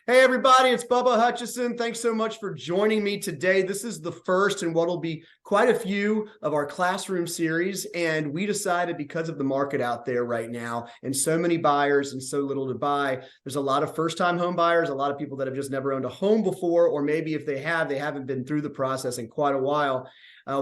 Hey, everybody, it's Bubba Hutchison. Thanks so much for joining me today. This is the first in what will be quite a few of our classroom series. And we decided, because of the market out there right now and so many buyers and so little to buy, there's a lot of first-time home buyers, a lot of people that have just never owned a home before, or maybe if they have, they haven't been through the process in quite a while.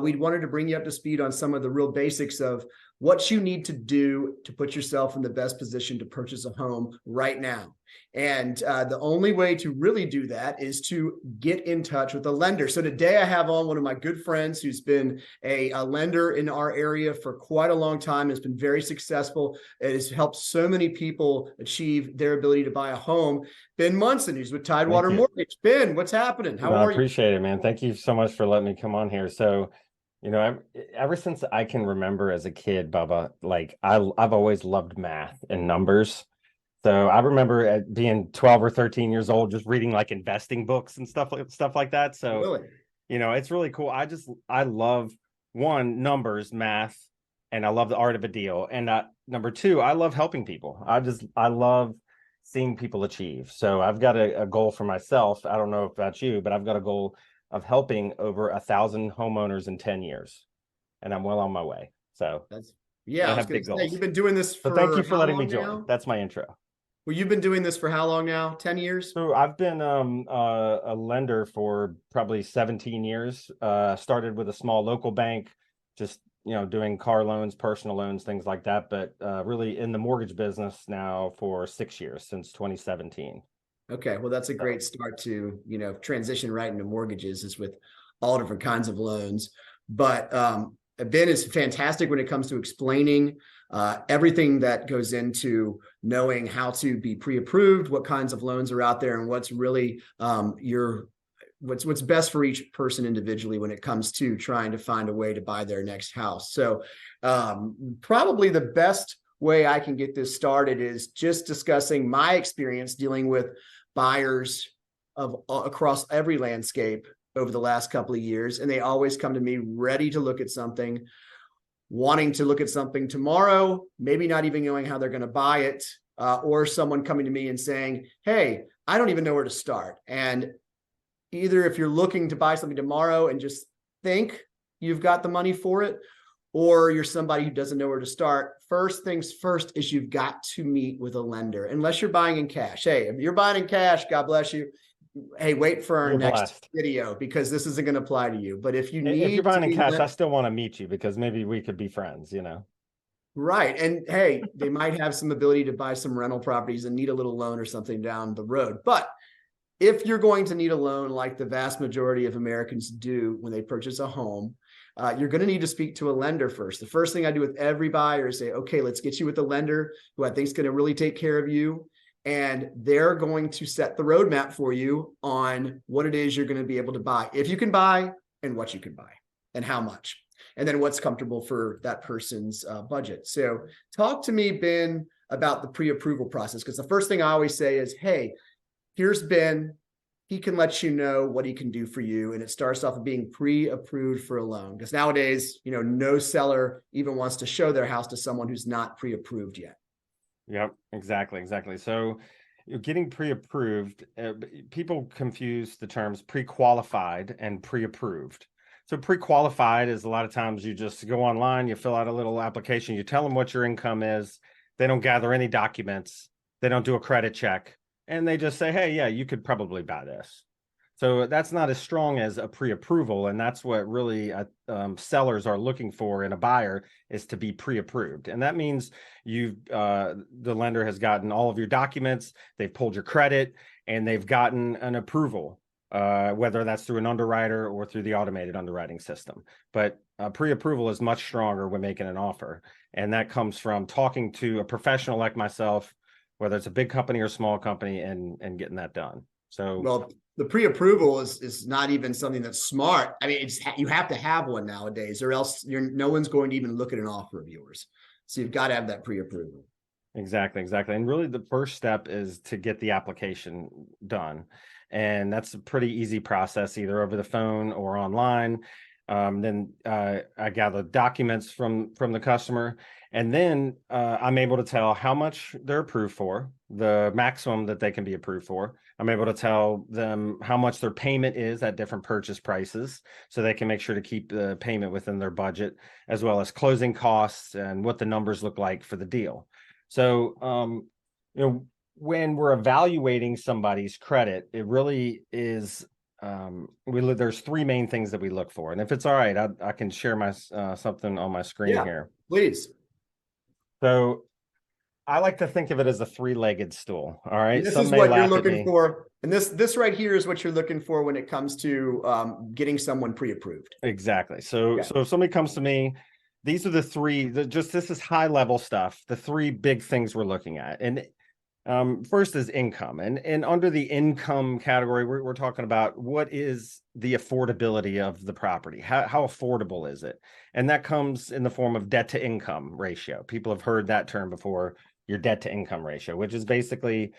We wanted to bring you up to speed on some of the real basics of what you need to do to put yourself in the best position to purchase a home right now. And the only way to really do that is to get in touch with a lender. So today I have on one of my good friends who's been a lender in our area for quite a long time, has been very successful. It has helped so many people achieve their ability to buy a home. Ben Munson, who's with Tidewater Mortgage. Ben, what's happening? How are you? I appreciate it, man. Thank you so much for letting me come on here. So, ever since I can remember as a kid, Bubba, like I've always loved math and numbers. So I remember at being 12 or 13 years old, just reading like investing books and stuff like that. So, Really? It's really cool. I love numbers, math, and I love the art of a deal. And number two, I love helping people. I love seeing people achieve. So I've got a goal for myself. I don't know about you, but I've got a goal of helping over 1,000 homeowners in 10 years. And I'm well on my way. So I was have going big to say, goals. you've been doing this for So thank you for how letting me long join. now? That's my intro. Well, you've been doing this for how long now? 10 years? So I've been a lender for probably 17 years. Started with a small local bank, just doing car loans, personal loans, things like that. But really in the mortgage business now for 6 years, since 2017. Okay, well, that's a great start to, transition right into mortgages, is with all different kinds of loans. But Ben is fantastic when it comes to explaining everything that goes into knowing how to be pre-approved, what kinds of loans are out there, and what's really what's best for each person individually when it comes to trying to find a way to buy their next house. So probably the best way I can get this started is just discussing my experience dealing with buyers of across every landscape over the last couple of years. And they always come to me ready to look at something, wanting to look at something tomorrow, maybe not even knowing how they're going to buy it, or someone coming to me and saying, hey, I don't even know where to start. And either if you're looking to buy something tomorrow and just think you've got the money for it, or you're somebody who doesn't know where to start, first things first is you've got to meet with a lender, unless you're buying in cash. Hey, if you're buying in cash, God bless you. Hey, wait for our next video, because this isn't going to apply to you. But if you're buying in cash, I still want to meet you, because maybe we could be friends, Right. And hey, they might have some ability to buy some rental properties and need a little loan or something down the road. But if you're going to need a loan, like the vast majority of Americans do when they purchase a home, you're going to need to speak to a lender first. The first thing I do with every buyer is say, okay, let's get you with a lender who I think is going to really take care of you. And they're going to set the roadmap for you on what it is you're going to be able to buy, if you can buy, and what you can buy, and how much, and then what's comfortable for that person's budget. So talk to me, Ben, about the pre-approval process, because the first thing I always say is, hey, here's Ben. He can let you know what he can do for you. And it starts off with being pre-approved for a loan, because nowadays, no seller even wants to show their house to someone who's not pre-approved yet. Yep, exactly. So getting pre-approved, people confuse the terms pre-qualified and pre-approved. So pre-qualified is a lot of times you just go online, you fill out a little application, you tell them what your income is. They don't gather any documents. They don't do a credit check. And they just say, hey, yeah, you could probably buy this. So that's not as strong as a pre-approval. And that's what really sellers are looking for in a buyer, is to be pre-approved. And that means the lender has gotten all of your documents, they've pulled your credit, and they've gotten an approval, whether that's through an underwriter or through the automated underwriting system. But pre-approval is much stronger when making an offer. And that comes from talking to a professional like myself, whether it's a big company or small company, and getting that done. So, well, the pre-approval is not even something that's smart. I mean, you have to have one nowadays, or else no one's going to even look at an offer of yours. So you've got to have that pre-approval. Exactly. And really the first step is to get the application done. And that's a pretty easy process, either over the phone or online. Then I gather documents from the customer, and then I'm able to tell how much they're approved for, the maximum that they can be approved for. I'm able to tell them how much their payment is at different purchase prices, so they can make sure to keep the payment within their budget, as well as closing costs and what the numbers look like for the deal. So, when we're evaluating somebody's credit, it really is there's three main things that we look for, and if it's all right, I can share my something on my screen here. Please. So I like to think of it as a three-legged stool. All right, this is what you're looking for, and this right here is what you're looking for when it comes to getting someone pre-approved. Exactly. So if somebody comes to me, these are the three. This is high level stuff. The three big things we're looking at, and first is income, and under the income category, we're talking about what is the affordability of the property. How affordable is it? And that comes in the form of debt to income ratio. People have heard that term before, your debt to income ratio, which is basically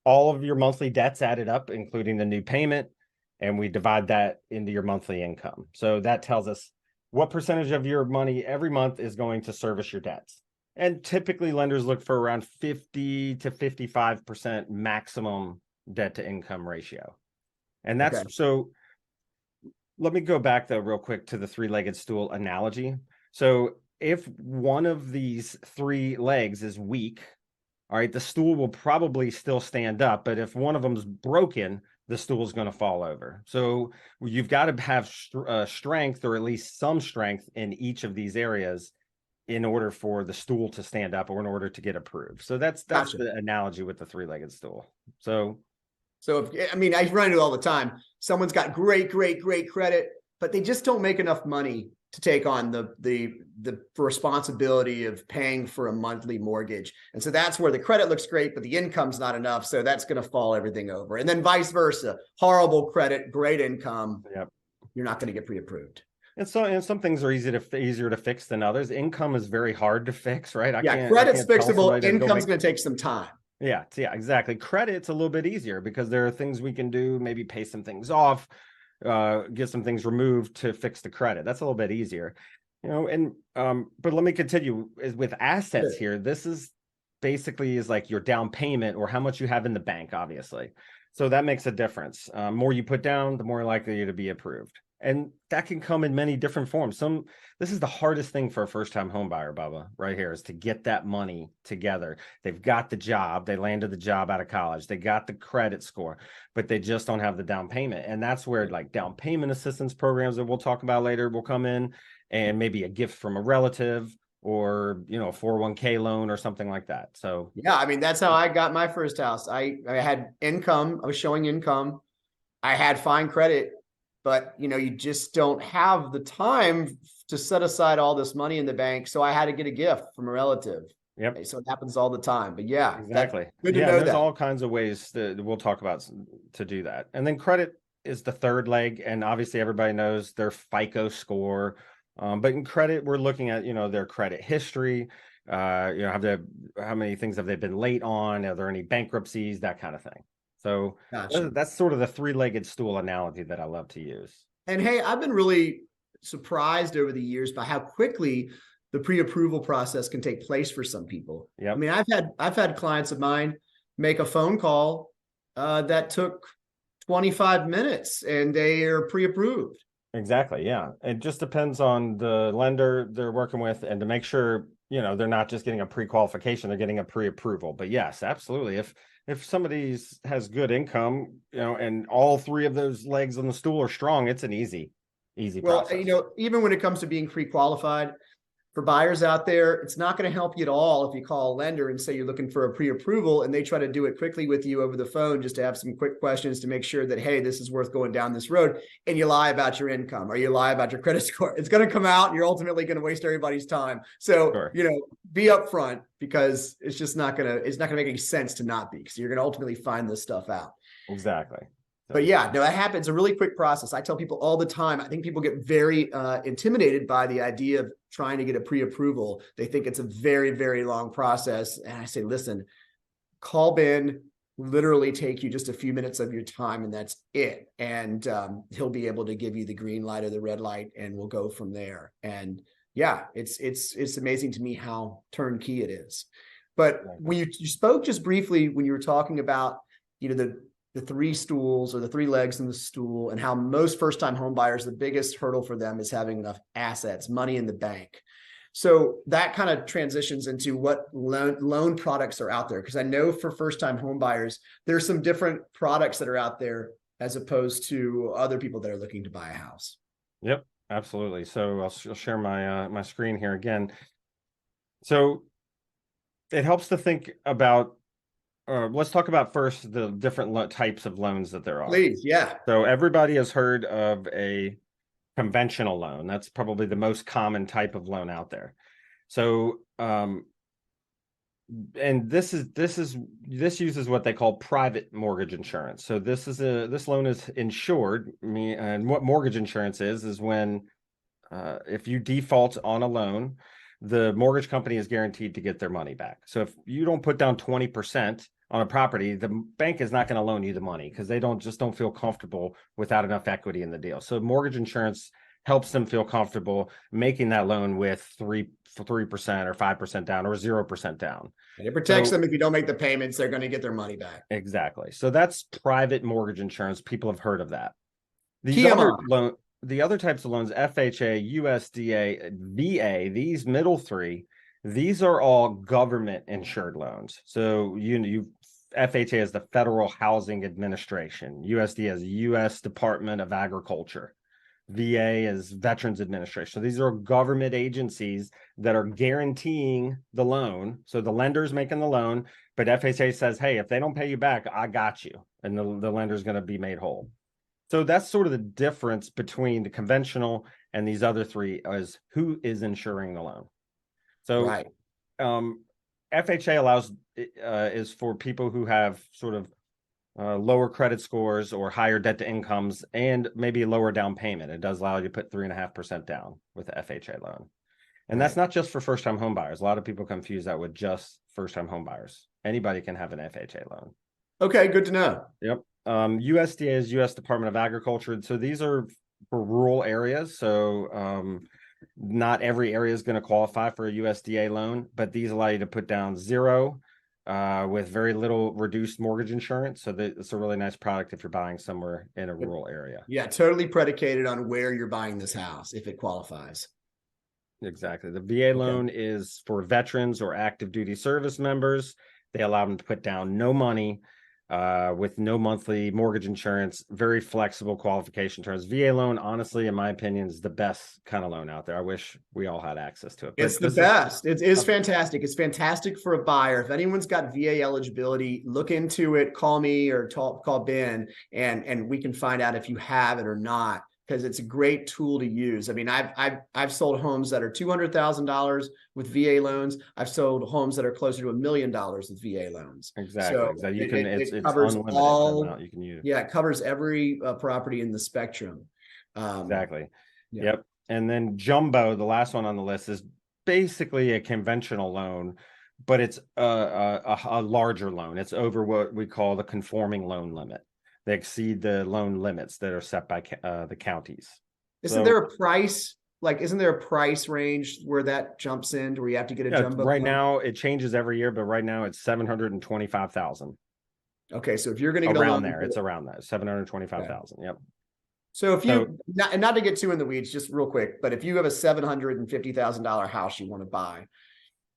all of your monthly debts added up, including the new payment, and we divide that into your monthly income. So that tells us what percentage of your money every month is going to service your debts. And typically lenders look for around 50 to 55% maximum debt to income ratio. And that's so let me go back though real quick to the three-legged stool analogy. So if one of these three legs is weak, all right, the stool will probably still stand up, but if one of them is broken, the stool is going to fall over. So you've got to have strength, or at least some strength in each of these areas, in order for the stool to stand up or in order to get approved. So that's the analogy with the three-legged stool. So if, I mean, I run into it all the time. Someone's got great credit, but they just don't make enough money to take on the responsibility of paying for a monthly mortgage. And so that's where the credit looks great, but the income's not enough. So that's going to fall everything over. And then vice versa, horrible credit, great income. Yep. You're not going to get pre-approved. And some things are easier to fix than others. Income is very hard to fix, right? Credit's fixable. Income's going to take some time. Yeah, exactly. Credit's a little bit easier because there are things we can do, maybe pay some things off, get some things removed to fix the credit. That's a little bit easier, and but let me continue with assets here. This is basically like your down payment or how much you have in the bank, obviously. So that makes a difference. More you put down, the more likely you're to be approved. And that can come in many different forms. This is the hardest thing for a first-time home buyer, Bubba, right here, is to get that money together. They've got the job. They landed the job out of college. They got the credit score, but they just don't have the down payment. And that's where like down payment assistance programs that we'll talk about later will come in, and maybe a gift from a relative, or a 401k loan or something like that. So yeah, I mean, that's how I got my first house. I had income. I was showing income. I had fine credit. But, you just don't have the time to set aside all this money in the bank. So I had to get a gift from a relative. Yep. So it happens all the time. But yeah, exactly. Good to know there's all kinds of ways that we'll talk about to do that. And then credit is the third leg. And obviously everybody knows their FICO score. But in credit, we're looking at, their credit history. How many things have they been late on? Are there any bankruptcies? That kind of thing. So that's sort of the three-legged stool analogy that I love to use. And hey, I've been really surprised over the years by how quickly the pre-approval process can take place for some people. Yep. I mean, I've had clients of mine make a phone call that took 25 minutes and they are pre-approved. Exactly. Yeah. It just depends on the lender they're working with, and to make sure, they're not just getting a pre-qualification, they're getting a pre-approval. But yes, absolutely. If somebody has good income, and all three of those legs on the stool are strong, it's an easy process. Even when it comes to being pre-qualified, for buyers out there, it's not going to help you at all if you call a lender and say you're looking for a pre-approval and they try to do it quickly with you over the phone just to have some quick questions to make sure that, hey, this is worth going down this road, and you lie about your income or you lie about your credit score. It's going to come out and you're ultimately going to waste everybody's time. So, be upfront, because it's just not going to make any sense to not be, because you're going to ultimately find this stuff out. Exactly. But yeah, no, that happens. It's a really quick process. I tell people all the time, I think people get very intimidated by the idea of trying to get a pre-approval. They think it's a very, very long process. And I say, listen, call Ben, literally take you just a few minutes of your time, and that's it. And he'll be able to give you the green light or the red light, and we'll go from there. And yeah, it's amazing to me how turnkey it is. But when you spoke just briefly when you were talking about, the three stools or the three legs in the stool, and how most first-time home buyers, the biggest hurdle for them is having enough assets, money in the bank. So that kind of transitions into what loan products are out there. Because I know for first-time home buyers, there's some different products that are out there as opposed to other people that are looking to buy a house. Yep, absolutely. So I'll share my my screen here again. So it helps to think about, let's talk about first the different types of loans that there are. Please, yeah. So everybody has heard of a conventional loan. That's probably the most common type of loan out there. So, and this uses what they call private mortgage insurance. So this loan is insured. And what mortgage insurance is when if you default on a loan, the mortgage company is guaranteed to get their money back. So if you don't put down 20% on a property, the bank is not going to loan you the money because they don't feel comfortable without enough equity in the deal. So mortgage insurance helps them feel comfortable making that loan with 3% or 5% down or 0% down. And it protects them. If you don't make the payments, they're going to get their money back. Exactly. So that's private mortgage insurance. People have heard of that. The other types of loans, FHA, USDA, VA, these middle three, these are all government insured loans. So FHA is the Federal Housing Administration. USDA is the U.S. Department of Agriculture. VA is Veterans Administration. So these are government agencies that are guaranteeing the loan. So the lender's making the loan, but FHA says, hey, if they don't pay you back, I got you. And the lender's going to be made whole. So that's sort of the difference between the conventional and these other three, is who is insuring the loan. So right. FHA allows is for people who have sort of lower credit scores or higher debt to incomes and maybe a lower down payment. It does allow you to put 3.5% down with the FHA loan. And that's not just for first-time home buyers. A lot of people confuse that with just first-time home buyers. Anybody can have an FHA loan. Okay, good to know. Yep. USDA is U.S. Department of Agriculture. So these are for rural areas. So not every area is going to qualify for a USDA loan, but these allow you to put down 0 with very little reduced mortgage insurance. So it's a really nice product if you're buying somewhere in a rural area. Yeah, totally predicated on where you're buying this house, if it qualifies. Exactly. The VA loan is for veterans or active duty service members. They allow them to put down no money with no monthly mortgage insurance, very flexible qualification terms. VA loan, honestly, in my opinion, is the best kind of loan out there. I wish we all had access to it. It's the best. It is fantastic. It's fantastic for a buyer. If anyone's got VA eligibility, look into it. Call me or call Ben, and we can find out if you have it or not, because it's a great tool to use. I mean, I've sold homes that are $200,000 with VA loans. I've sold homes that are closer to $1 million with VA loans. Exactly. So it covers all. You can use. Yeah, it covers every property in the spectrum. Exactly. Yeah. Yep. And then jumbo, the last one on the list, is basically a conventional loan, but it's a larger loan. It's over what we call the conforming loan limit. They exceed the loan limits that are set by the counties. Isn't there a price? Isn't there a price range where that jumps in, where you have to get a jumbo? Right now, it changes every year, but right now it's $725,000. Okay, so if you're going to get around there, it's around that $725,000. Okay. Yep. So if you not to get too in the weeds, just real quick, but if you have a $750,000 house you want to buy,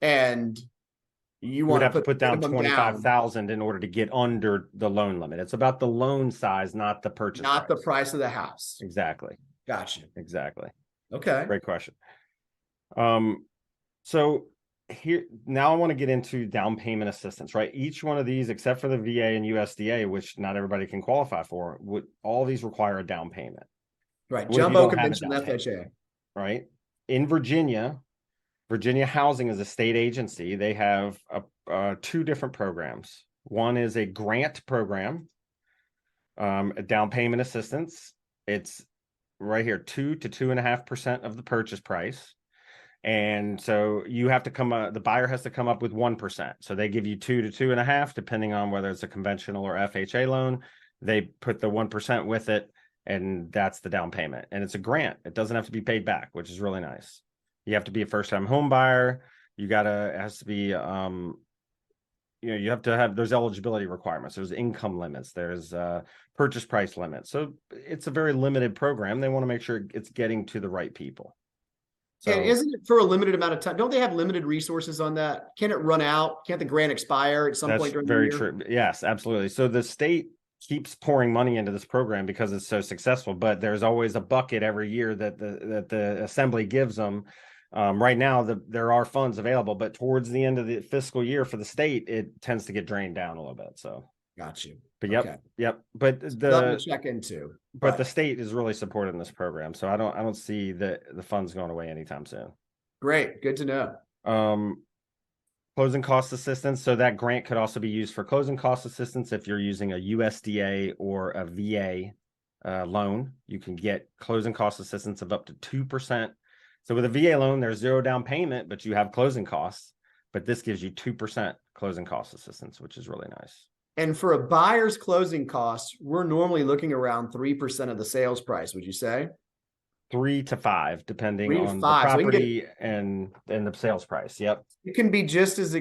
and you want to put down $25,000 in order to get under the loan limit. It's about the loan size, not the purchase, not the price of the house. Exactly. Gotcha. Exactly. Okay. Great question. So here now I want to get into down payment assistance, right? Each one of these, except for the VA and USDA, which not everybody can qualify for, all these require a down payment. Right. Jumbo, conventional, FHA. Right. In Virginia Housing is a state agency. They have two different programs. One is a grant program, a down payment assistance. It's right here, 2 to 2.5% of the purchase price. And so you have to the buyer has to come up with 1%. So they give you 2 to 2.5, depending on whether it's a conventional or FHA loan. They put the 1% with it, and that's the down payment. And it's a grant. It doesn't have to be paid back, which is really nice. You have to be a first-time home buyer. It has to be, you have to have, there's eligibility requirements, there's income limits, there's purchase price limits. So it's a very limited program. They want to make sure it's getting to the right people. So, and isn't it for a limited amount of time? Don't they have limited resources on that? Can it run out? Can't the grant expire at some point during the year? That's very true. Yes, absolutely. So the state keeps pouring money into this program because it's so successful, but there's always a bucket every year that the assembly gives them. Right now, there are funds available, but towards the end of the fiscal year for the state, it tends to get drained down a little bit. So, got you. But yep. But something to check into. But the state is really supporting this program, so I don't see the funds going away anytime soon. Great, good to know. Closing cost assistance. So that grant could also be used for closing cost assistance if you're using a USDA or a VA loan. You can get closing cost assistance of up to 2%. So with a VA loan, there's 0 down payment, but you have closing costs. But this gives you 2% closing cost assistance, which is really nice. And for a buyer's closing costs, we're normally looking around 3% of the sales price, would you say? 3 to 5, depending on the property and the sales price. Yep. It can be just as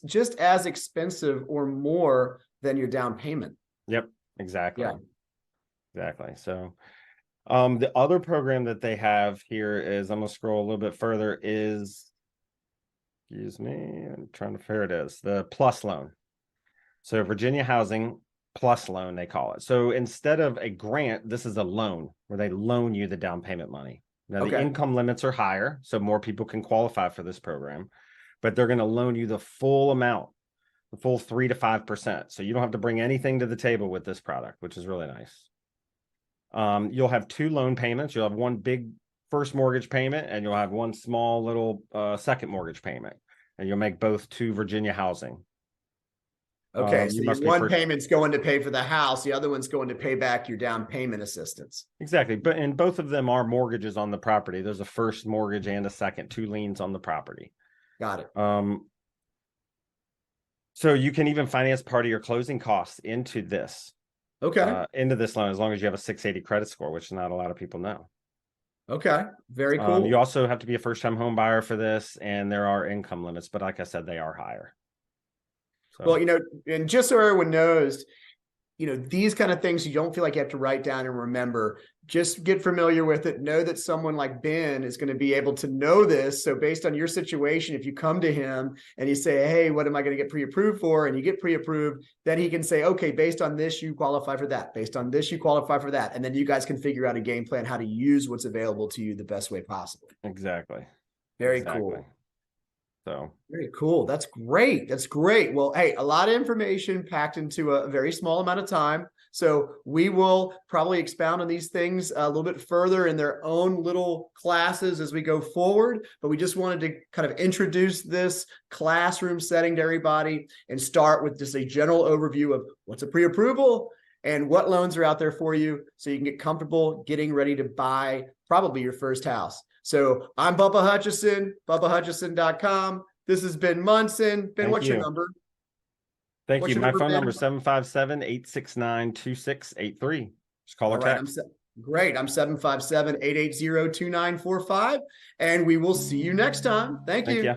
just as expensive or more than your down payment. Yep, exactly. Yeah. Exactly. So the other program that they have here is, I'm going to scroll a little bit further, is, excuse me, I'm trying to figure it is, the PLUS loan. So Virginia Housing Plus loan, they call it. So instead of a grant, this is a loan where they loan you the down payment money. Now, the income limits are higher, so more people can qualify for this program, but they're going to loan you the full amount, the full 3 to 5%. So you don't have to bring anything to the table with this product, which is really nice. You'll have 2 loan payments. You'll have one big first mortgage payment, and you'll have one small little second mortgage payment, and you'll make both to Virginia Housing. Okay, so one payment's going to pay for the house, the other one's going to pay back your down payment assistance. Exactly, and both of them are mortgages on the property. There's a first mortgage and a second, 2 liens on the property. Got it. So you can even finance part of your closing costs into this. Okay. Into this loan, as long as you have a 680 credit score, which not a lot of people know. Okay, very cool. You also have to be a first-time home buyer for this, and there are income limits, but like I said, they are higher. So. Well, and just so everyone knows, these kind of things you don't feel like you have to write down and remember. Just get familiar with it. Know that someone like Ben is going to be able to know this. So based on your situation, if you come to him and you say, hey, what am I going to get pre-approved for? And you get pre-approved, then he can say, okay, based on this, you qualify for that. Based on this, you qualify for that. And then you guys can figure out a game plan, how to use what's available to you the best way possible. Exactly. Very cool. So very cool. That's great. That's great. Well, hey, a lot of information packed into a very small amount of time. So we will probably expound on these things a little bit further in their own little classes as we go forward. But we just wanted to kind of introduce this classroom setting to everybody and start with just a general overview of what's a pre-approval and what loans are out there for you, so you can get comfortable getting ready to buy probably your first house. So I'm Bubba Hutchison, BubbaHutchison.com. This has been Munson. Ben, what's your number? Thank you. My phone number is 757-869-2683. Just call or text. Great. I'm 757-880-2945. And we will see you next time. Thank you.